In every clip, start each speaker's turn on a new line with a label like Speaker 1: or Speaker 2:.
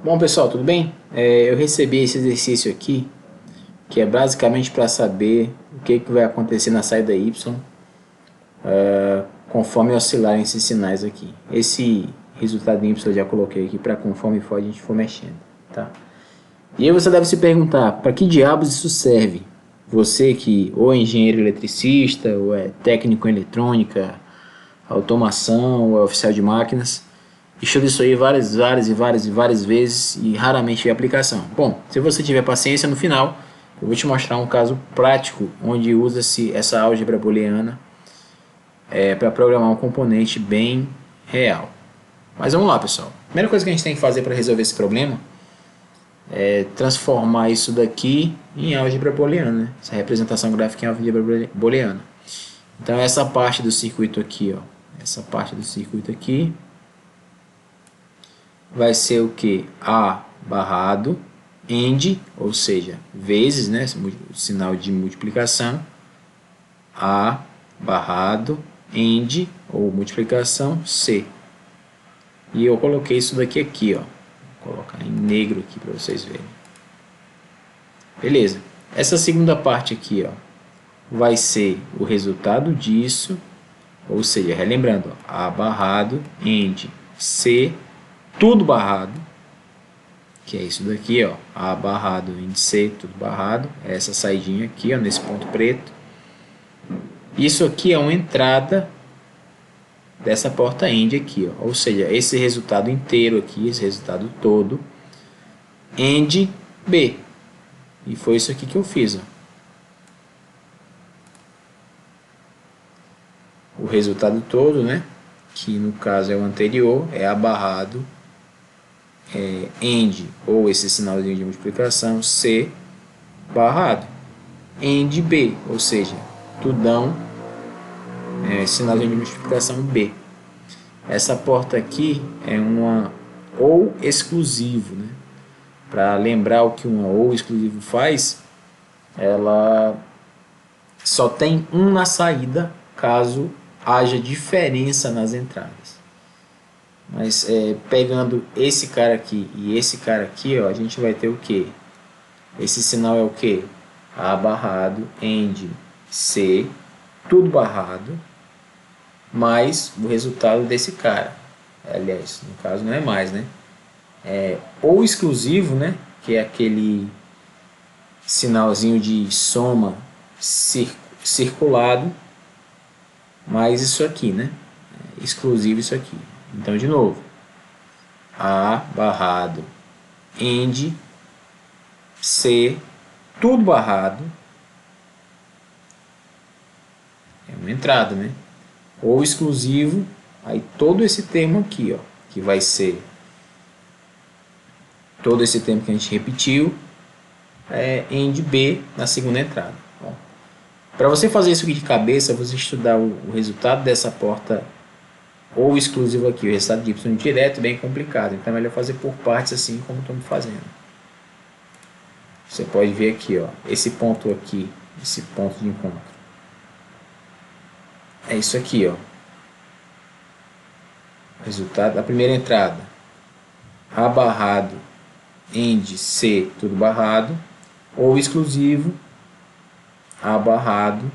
Speaker 1: Bom pessoal, tudo bem? Eu recebi esse exercício aqui, que é basicamente para saber o que vai acontecer na saída Y, conforme oscilarem esses sinais aqui. Esse resultado Y eu já coloquei aqui para conforme for a gente for mexendo, tá? E aí você deve se perguntar, para que diabos isso serve? Você que ou é engenheiro eletricista, ou é técnico em eletrônica, automação, ou é oficial de máquinas, estuda isso aí várias vezes e raramente vê aplicação. Bom, se você tiver paciência, no final eu vou te mostrar um caso prático onde usa-se essa álgebra booleana para programar um componente bem real. Mas vamos lá, pessoal. A primeira coisa que a gente tem que fazer para resolver esse problema é transformar isso daqui em álgebra booleana, né? Essa representação gráfica em álgebra booleana. Então essa parte do circuito aqui, ó, essa parte do circuito aqui vai ser o que? A barrado, AND, ou seja, vezes, né, o sinal de multiplicação, A barrado, AND, ou multiplicação, C. E eu coloquei isso daqui aqui, ó. Vou colocar em negro aqui para vocês verem. Beleza. Essa segunda parte aqui, ó, vai ser o resultado disso, ou seja, relembrando, ó, A barrado, AND, C, tudo barrado, que é isso daqui, ó, A barrado, AND, C, tudo barrado, é essa saidinha aqui, ó, nesse ponto preto. Isso aqui é uma entrada dessa porta AND aqui, ó, ou seja, esse resultado inteiro aqui, esse resultado todo, AND B. E foi isso aqui que eu fiz, ó. O resultado todo, né, que no caso é o anterior, é A barrado, AND, ou esse sinalzinho de multiplicação, C barrado, AND B, ou seja, tudão, sinalzinho de multiplicação B. Essa porta aqui é uma ou exclusivo, né? Para lembrar o que uma ou exclusivo faz, ela só tem um na saída caso haja diferença nas entradas. Mas pegando esse cara aqui e esse cara aqui, ó, a gente vai ter o que? Esse sinal é o que? A barrado, AND, C, tudo barrado, mais o resultado desse cara. Aliás, no caso não é mais, né? Ou exclusivo, né? Que é aquele sinalzinho de soma circulado, mais isso aqui, né? Exclusivo isso aqui. Então, de novo, A barrado, AND, C, tudo barrado, é uma entrada, né? Ou exclusivo, aí todo esse termo aqui, ó, que vai ser todo esse termo que a gente repetiu, AND B na segunda entrada. Para você fazer isso aqui de cabeça, você estudar o resultado dessa porta ou exclusivo aqui, o resultado de Y direto, bem complicado. Então é melhor fazer por partes assim como estamos fazendo. Você pode ver aqui, ó, esse ponto aqui, esse ponto de encontro. É isso aqui, ó. Resultado da primeira entrada. A barrado, AND, C, tudo barrado. Ou exclusivo, A barrado,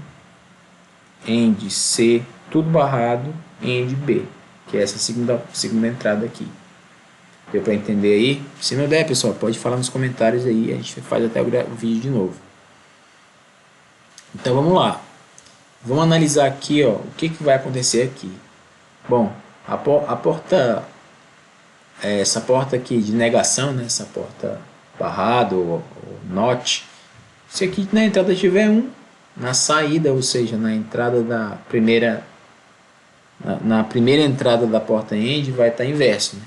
Speaker 1: AND, C, tudo barrado, AND B, que é essa segunda entrada aqui. Deu para entender aí? Se não der, pessoal, pode falar nos comentários aí, a gente faz até o vídeo de novo. Então vamos lá. Vamos analisar aqui, ó, o que vai acontecer aqui. Bom, a porta, essa porta aqui de negação, né, essa porta barrado ou not, se aqui na entrada tiver 1, na saída, ou seja, na entrada da primeira, na primeira entrada da porta AND vai estar inverso, né?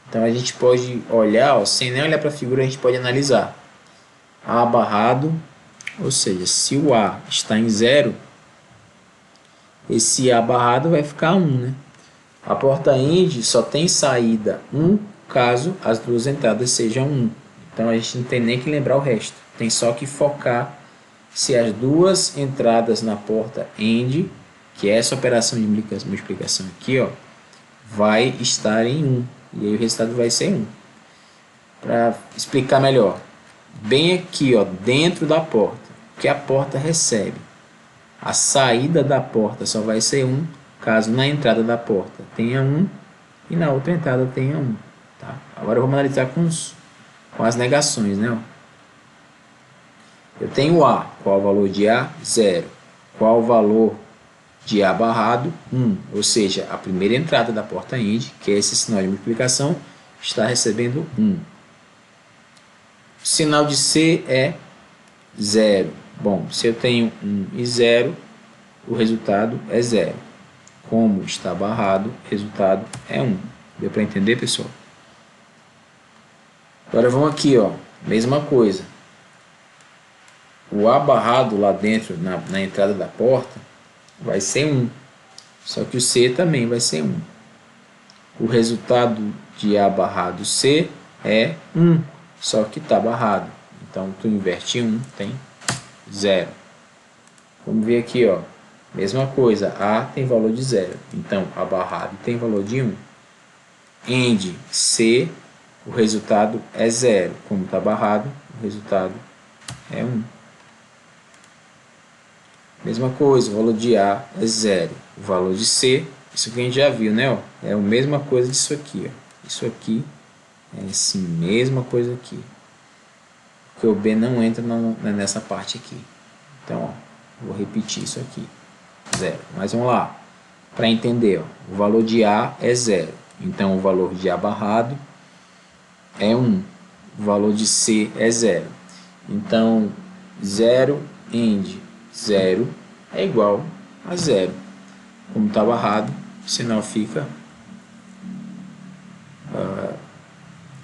Speaker 1: Então a gente pode olhar, ó, sem nem olhar para a figura, a gente pode analisar. A barrado, ou seja, se o A está em 0, esse A barrado vai ficar 1, né? A porta AND só tem saída 1 caso as duas entradas sejam 1. Então a gente não tem nem que lembrar o resto. Tem só que focar se as duas entradas na porta AND, que é essa operação de multiplicação aqui, ó, vai estar em 1. E aí o resultado vai ser 1. para explicar melhor. Bem aqui, ó, dentro da porta, que a porta recebe. A saída da porta só vai ser 1, caso na entrada da porta tenha 1 e na outra entrada tenha 1. Tá? Agora vamos analisar com as negações, né? Eu tenho A, qual o valor de A? 0. Qual o valor de A barrado? 1. Ou seja, a primeira entrada da porta END, que é esse sinal de multiplicação, está recebendo 1. O sinal de C é 0. Bom, se eu tenho 1 e 0, o resultado é 0. Como está barrado, o resultado é 1. Deu para entender, pessoal? Agora vamos aqui, ó, mesma coisa. O A barrado lá dentro, na entrada da porta, vai ser 1. Só que o C também vai ser 1. O resultado de A barrado C é 1. Só que está barrado. Então, tu inverte 1, tem 0. Vamos ver aqui, ó. Mesma coisa, A tem valor de 0. Então, A barrado tem valor de 1. END C, o resultado é 0. Como está barrado, o resultado é 1. Mesma coisa, o valor de A é 0. O valor de C, isso aqui a gente já viu, né? Ó, é a mesma coisa disso aqui. Ó. Isso aqui é essa mesma coisa aqui. Porque o B não entra nessa parte aqui. Então, ó, vou repetir isso aqui. 0. Mas vamos lá. Para entender, ó, o valor de A é 0. Então, o valor de A barrado é 1. O valor de C é 0. Então, 0 END 0 é igual a 0. Como está barrado, o sinal fica...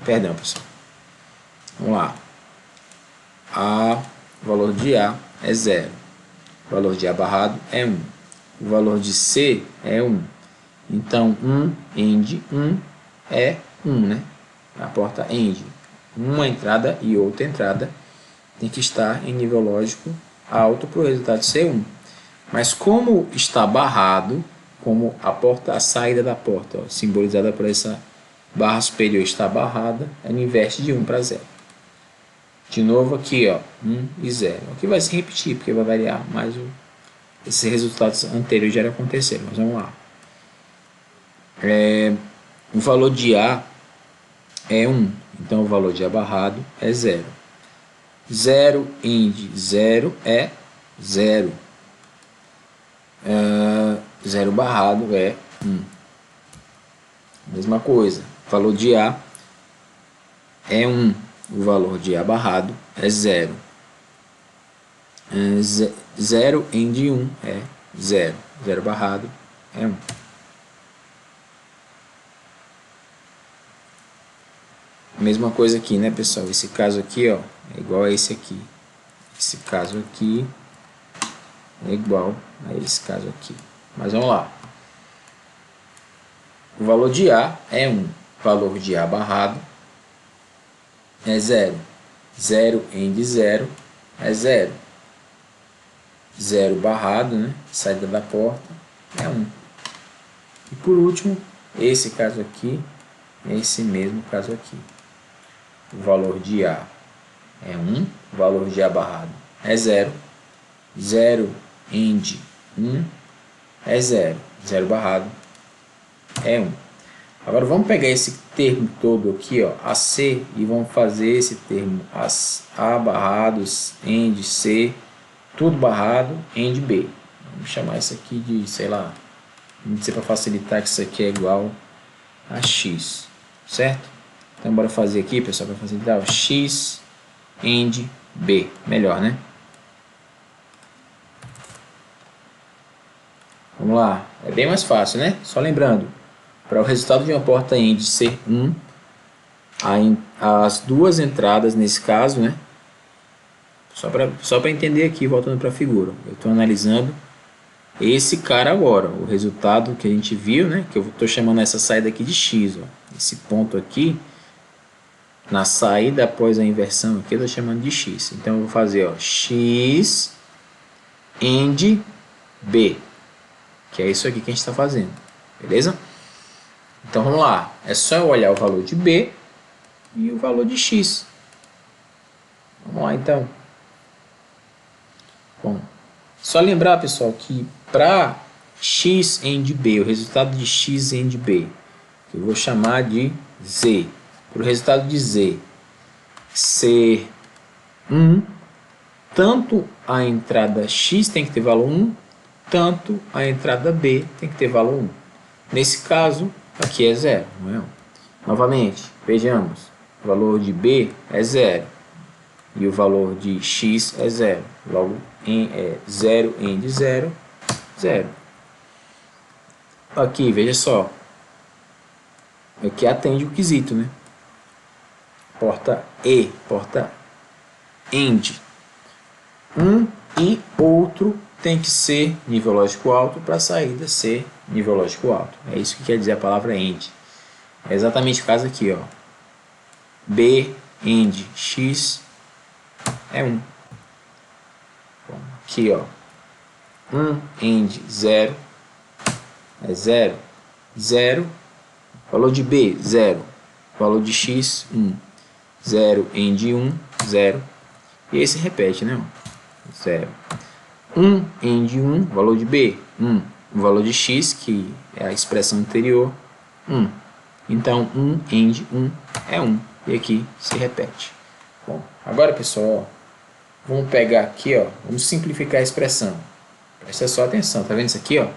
Speaker 1: perdão, pessoal. Vamos lá. O valor de A é 0. O valor de A barrado é 1. O valor de C é 1. Então, 1 END 1 é 1, né? A porta END. Uma entrada e outra entrada tem que estar em nível lógico alto para o resultado ser 1. Mas como está barrado, como a saída da porta, ó, simbolizada por essa barra superior, está barrada, ela inverte de 1 para 0. De novo aqui, ó, 1 e 0. Aqui vai se repetir, porque vai variar, mas esses resultados anteriores já aconteceram. Mas vamos lá. O valor de A é 1, então o valor de A barrado é 0. 0 END 0 é 0. 0 barrado é 1. Mesma coisa, o valor de A é 1. O valor de A barrado é 0. 0 END 1 é 0. 0 barrado é 1. Mesma coisa aqui, né, pessoal? Esse caso aqui, ó, é igual a esse aqui. Esse caso aqui é igual a esse caso aqui. Mas vamos lá. O valor de A é 1. O valor de A barrado é 0. 0 END 0 é 0. 0 barrado, né? Saída da porta é 1. E por último, esse caso aqui é esse mesmo caso aqui. O valor de A é 1. O valor de A barrado é 0. 0 END 1 é 0. 0 barrado é 1. Agora vamos pegar esse termo todo aqui, ó, AC, e vamos fazer esse termo A barrados, END C, tudo barrado, END B. Vamos chamar isso aqui de, sei lá, vamos dizer para facilitar que isso aqui é igual a X, certo? Então bora fazer aqui, pessoal, para facilitar, o X, END B, melhor, né? Vamos lá, é bem mais fácil, né? Só lembrando, para o resultado de uma porta END ser 1, as duas entradas nesse caso, né? Só para entender aqui, voltando para a figura, eu estou analisando esse cara agora, o resultado que a gente viu, né? Que eu estou chamando essa saída aqui de X, ó. Esse ponto aqui, na saída após a inversão aqui, eu estou chamando de X. Então eu vou fazer, ó, X END B, que é isso aqui que a gente está fazendo, beleza? Então vamos lá, é só eu olhar o valor de B e o valor de x. Vamos lá então. Bom, só lembrar, pessoal, que para x end b, o resultado de x end b, que eu vou chamar de z, para o resultado de z ser 1, tanto a entrada x tem que ter valor 1, tanto a entrada b tem que ter valor 1. Nesse caso, aqui é 0, não é? Novamente, vejamos, o valor de b é 0 e o valor de x é 0. Logo, é 0 end 0, 0. Aqui, veja só, aqui atende o quesito, né? Porta E, porta end. Um e outro tem que ser nível lógico alto para a saída ser nível lógico alto. É isso que quer dizer a palavra end. É exatamente o caso aqui, ó. B end x é 1. Bom, aqui, ó. 1 end 0 é 0. 0. Valor de B, 0. Valor de x, 1. 0 end 1, 0. E esse repete, né? 0. 1 end 1, valor de B, 1. O valor de x, que é a expressão anterior, 1. Então, 1 end 1 é 1. E aqui se repete. Bom, agora, pessoal, ó, vamos pegar aqui, ó, vamos simplificar a expressão. Presta só atenção, tá vendo isso aqui, ó?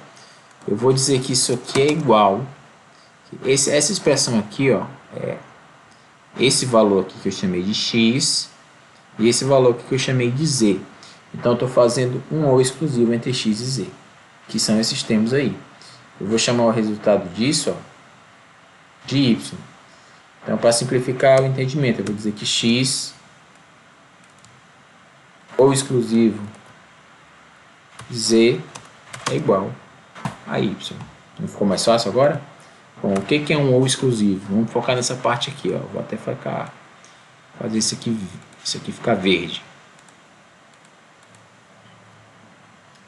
Speaker 1: Eu vou dizer que isso aqui é igual. Essa expressão aqui, ó, é esse valor aqui que eu chamei de x e esse valor aqui que eu chamei de z. Então, eu estou fazendo um ou exclusivo entre x e z, que são esses termos aí. Eu vou chamar o resultado disso, ó, de y. Então, para simplificar o entendimento, eu vou dizer que x ou exclusivo z é igual a y. Não ficou mais fácil agora? Bom, o que é um ou exclusivo? Vamos focar nessa parte aqui, ó. Vou até fazer isso aqui ficar verde.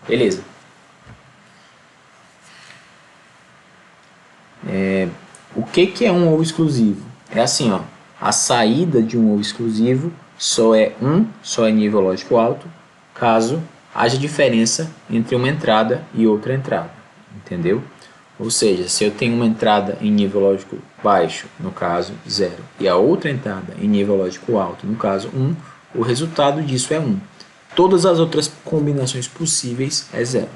Speaker 1: Beleza. O que é um ou exclusivo? É assim, ó. A saída de um ou exclusivo só é nível lógico alto, caso haja diferença entre uma entrada e outra entrada. Entendeu? Ou seja, se eu tenho uma entrada em nível lógico baixo, no caso 0, e a outra entrada em nível lógico alto, no caso 1, o resultado disso é 1. Todas as outras combinações possíveis é 0.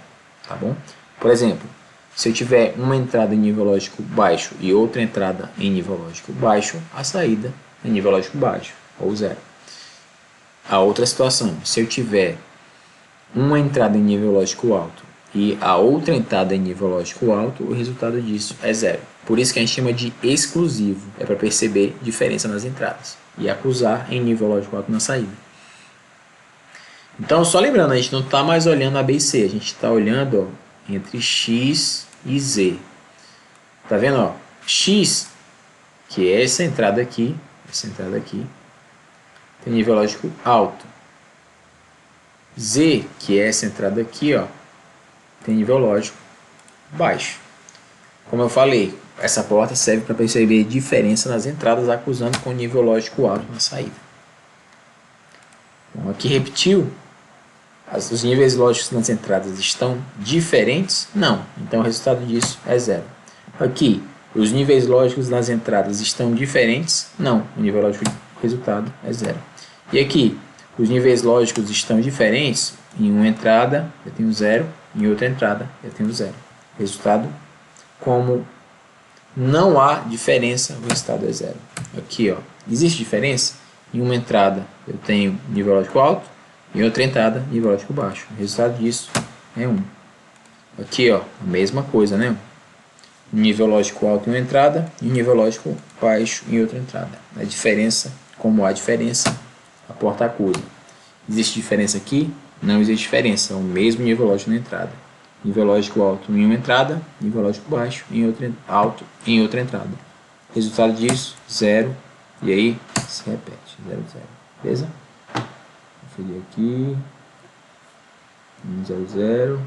Speaker 1: Tá bom? Por exemplo, se eu tiver uma entrada em nível lógico baixo e outra entrada em nível lógico baixo, a saída é nível lógico baixo, ou 0. A outra situação, se eu tiver uma entrada em nível lógico alto e a outra entrada em nível lógico alto, o resultado disso é 0. Por isso que a gente chama de exclusivo, é para perceber diferença nas entradas e acusar em nível lógico alto na saída. Então, só lembrando, a gente não está mais olhando a B e C, a gente está olhando, ó, entre x e z. Tá vendo, ó? X, que é essa entrada aqui, tem nível lógico alto. Z, que é essa entrada aqui, ó, tem nível lógico baixo. Como eu falei, essa porta serve para perceber diferença nas entradas, acusando com nível lógico alto na saída. Bom, aqui repetiu. Os níveis lógicos nas entradas estão diferentes? Não. Então, o resultado disso é 0. Aqui, os níveis lógicos nas entradas estão diferentes? Não. O nível lógico do resultado é 0. E aqui, os níveis lógicos estão diferentes? Em uma entrada, eu tenho 0. Em outra entrada, eu tenho 0. Resultado, como não há diferença, o resultado é 0. Aqui, ó, existe diferença? Em uma entrada, eu tenho nível lógico alto. Em outra entrada, nível lógico baixo. O resultado disso é 1. Aqui, ó, a mesma coisa, né? Nível lógico alto em uma entrada e nível lógico baixo em outra entrada. A diferença, como há diferença, a porta acusa. Existe diferença aqui? Não existe diferença. É o mesmo nível lógico na entrada. Nível lógico alto em uma entrada, nível lógico baixo em outra, alto em outra entrada. Resultado disso, 0. E aí, se repete. 0, 0. Beleza? Conferir aqui, 1, 0, 0,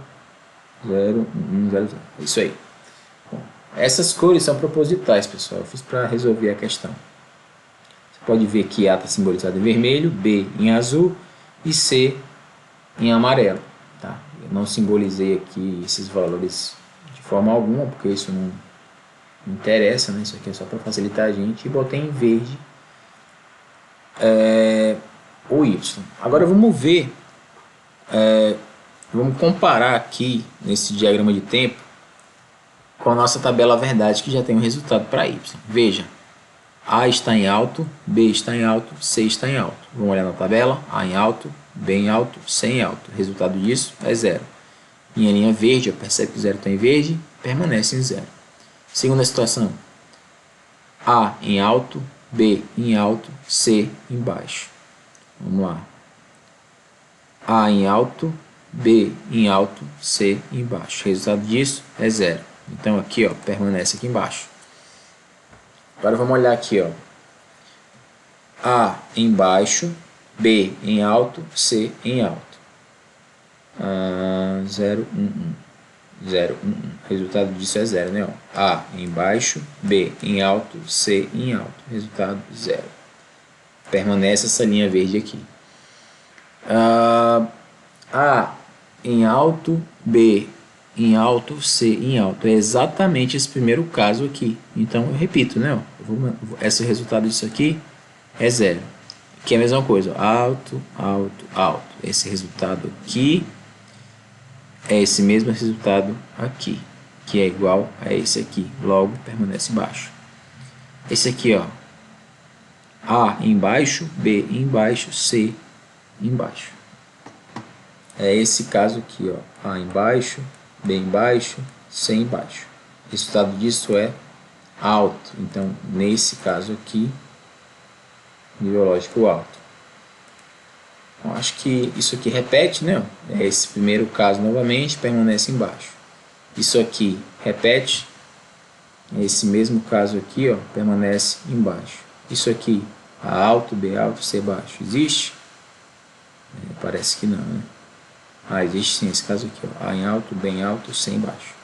Speaker 1: 0, 1, 0, 0. É isso aí. Bom, essas cores são propositais, pessoal. Eu fiz para resolver a questão. pode ver que A está simbolizado em vermelho, B em azul e C em amarelo. Tá? Eu não simbolizei aqui esses valores de forma alguma, porque isso não interessa, né? Isso aqui é só para facilitar a gente, e botei em verde o Y. Agora vamos ver, vamos comparar aqui nesse diagrama de tempo com a nossa tabela verdade, que já tem um resultado para Y. Veja, A está em alto, B está em alto, C está em alto. Vamos olhar na tabela, A em alto, B em alto, C em alto. O resultado disso é zero. Em linha verde, percebe que o zero está em verde, permanece em zero. Segunda situação, A em alto, B em alto, C em baixo. Vamos lá. A em alto, B em alto, C em baixo. O resultado disso é zero. Então aqui, ó, permanece aqui embaixo. Agora vamos olhar aqui, ó. A em baixo, B em alto, C em alto. 0, 1, 1. 0, 1, 1. O resultado disso é zero, né? Ó. A em baixo, B em alto, C em alto. Resultado zero. Permanece essa linha verde aqui. A em alto, B em alto, C em alto. É exatamente esse primeiro caso aqui. Então eu repito, né? Esse resultado disso aqui é zero. Aqui é a mesma coisa. Alto, alto, alto. Esse resultado aqui é esse mesmo resultado aqui, que é igual a esse aqui. Logo, permanece baixo. Esse aqui, ó. A embaixo, B embaixo, C embaixo. É esse caso aqui, ó. A embaixo, B embaixo, C embaixo. O resultado disso é alto. Então, nesse caso aqui, nível lógico alto. Então, acho que isso aqui repete, né? É esse primeiro caso novamente, permanece embaixo. Isso aqui repete. Esse mesmo caso aqui, ó, permanece embaixo. Isso aqui, A alto, B alto, C baixo. Existe? Parece que não, né? Existe sim esse caso aqui, ó. A em alto, B em alto, C embaixo.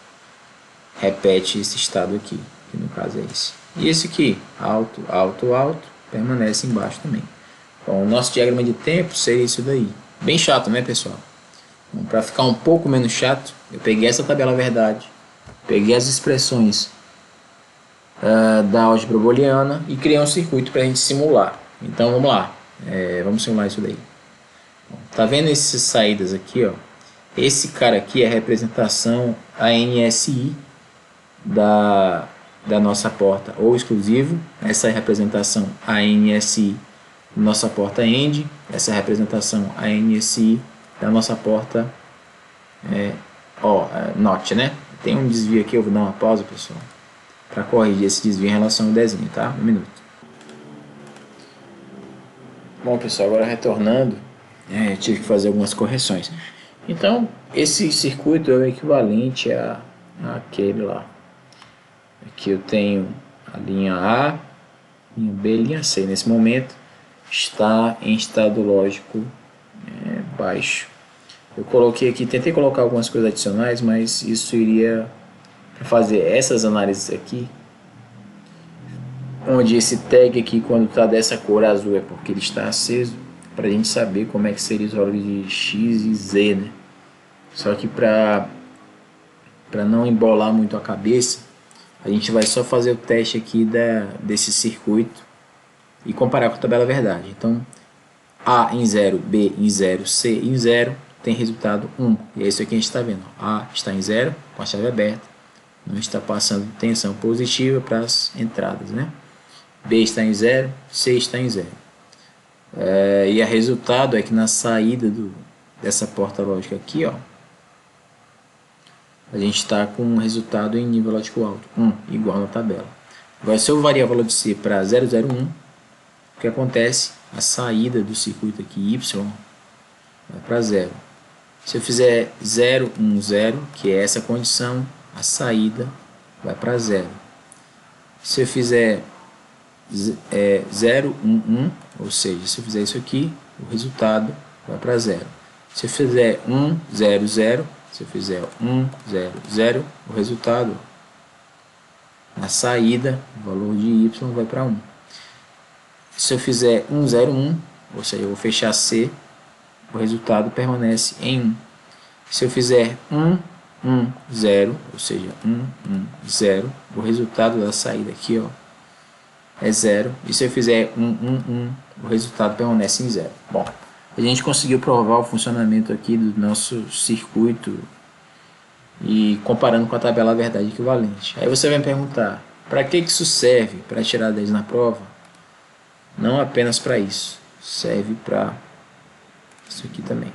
Speaker 1: Repete esse estado aqui, que no caso é esse. E esse aqui, alto, alto, alto, permanece embaixo também. Bom, o nosso diagrama de tempo seria isso daí. Bem chato, né, pessoal? Para ficar um pouco menos chato, eu peguei essa tabela verdade, peguei as expressões da álgebra booleana e criei um circuito para a gente simular. Então, vamos lá. Vamos simular isso daí. Tá vendo essas saídas aqui, ó? Esse cara aqui é a representação ANSI da nossa porta ou exclusivo. Essa é a representação ANSI da nossa porta END. Essa é a representação ANSI da nossa porta NOT, né? Tem um desvio aqui, eu vou dar uma pausa, pessoal, para corrigir esse desvio em relação ao desenho, tá? Um minuto. Bom, pessoal, agora retornando, tive que fazer algumas correções. Então, esse circuito é o equivalente àquele lá. Aqui eu tenho a linha A, linha B, linha C. Nesse momento está em estado lógico baixo. Eu coloquei aqui, tentei colocar algumas coisas adicionais, mas isso iria para fazer essas análises aqui, onde esse tag aqui, quando está dessa cor azul, é porque ele está aceso, para a gente saber como é que seria os valores de X e Z, né? Só que para não embolar muito a cabeça, a gente vai só fazer o teste aqui desse circuito e comparar com a tabela verdade. Então, A em 0, B em 0, C em 0, tem resultado 1. E é isso aqui que a gente está vendo. A está em 0, com a chave aberta, não está passando tensão positiva para as entradas, né? B está em 0, C está em 0. E o resultado é que na saída dessa porta lógica aqui, ó, a gente está com um resultado em nível lógico alto, 1, igual na tabela. Agora, se eu variar o valor de C para 001, o que acontece? A saída do circuito aqui, Y, vai para 0. Se eu fizer 0, 1, 0, que é essa condição, a saída vai para 0. Se eu fizer 0, 1, 1, ou seja, se eu fizer isso aqui, o resultado vai para 0. Se eu fizer 1, 0, 0, se eu fizer 1, 0, 0, o resultado, na saída, o valor de Y vai para 1. Se eu fizer 101, ou seja, eu vou fechar C, o resultado permanece em 1. Se eu fizer 110, ou seja, 110, o resultado da saída aqui, ó, é 0. E se eu fizer 111, o resultado permanece em 0. Bom, a gente conseguiu provar o funcionamento aqui do nosso circuito e comparando com a tabela verdade equivalente. Aí você vai me perguntar, para que isso serve para tirar 10 na prova? Não apenas para isso, serve para isso aqui também.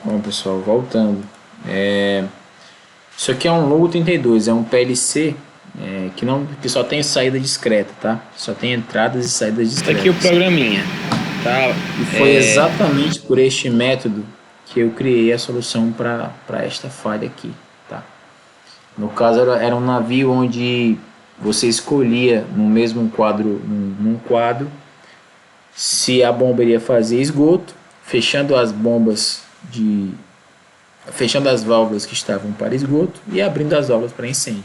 Speaker 1: Bom, pessoal, voltando. Isso aqui é um Logo 32, é um PLC que só tem saída discreta, tá? Só tem entradas e saídas discretas.
Speaker 2: Aqui o programinha, tá?
Speaker 1: E foi exatamente por este método que eu criei a solução para esta falha aqui, tá? No caso era um navio onde você escolhia no mesmo quadro, num quadro, se a bomba iria fazer esgoto, fechando as válvulas que estavam para esgoto e abrindo as válvulas para incêndio.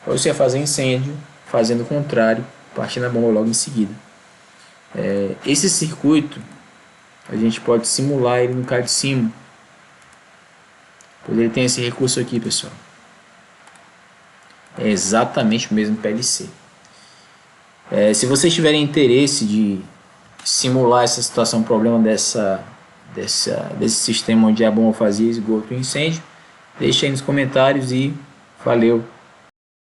Speaker 1: Ou você ia fazer incêndio, fazendo o contrário, partindo a bomba logo em seguida. Esse circuito, a gente pode simular ele no CAD Sim. Pois ele tem esse recurso aqui, pessoal. É exatamente o mesmo PLC. Se vocês tiverem interesse de simular essa situação, problema desse sistema onde a bomba fazia esgoto e incêndio, deixe aí nos comentários e valeu!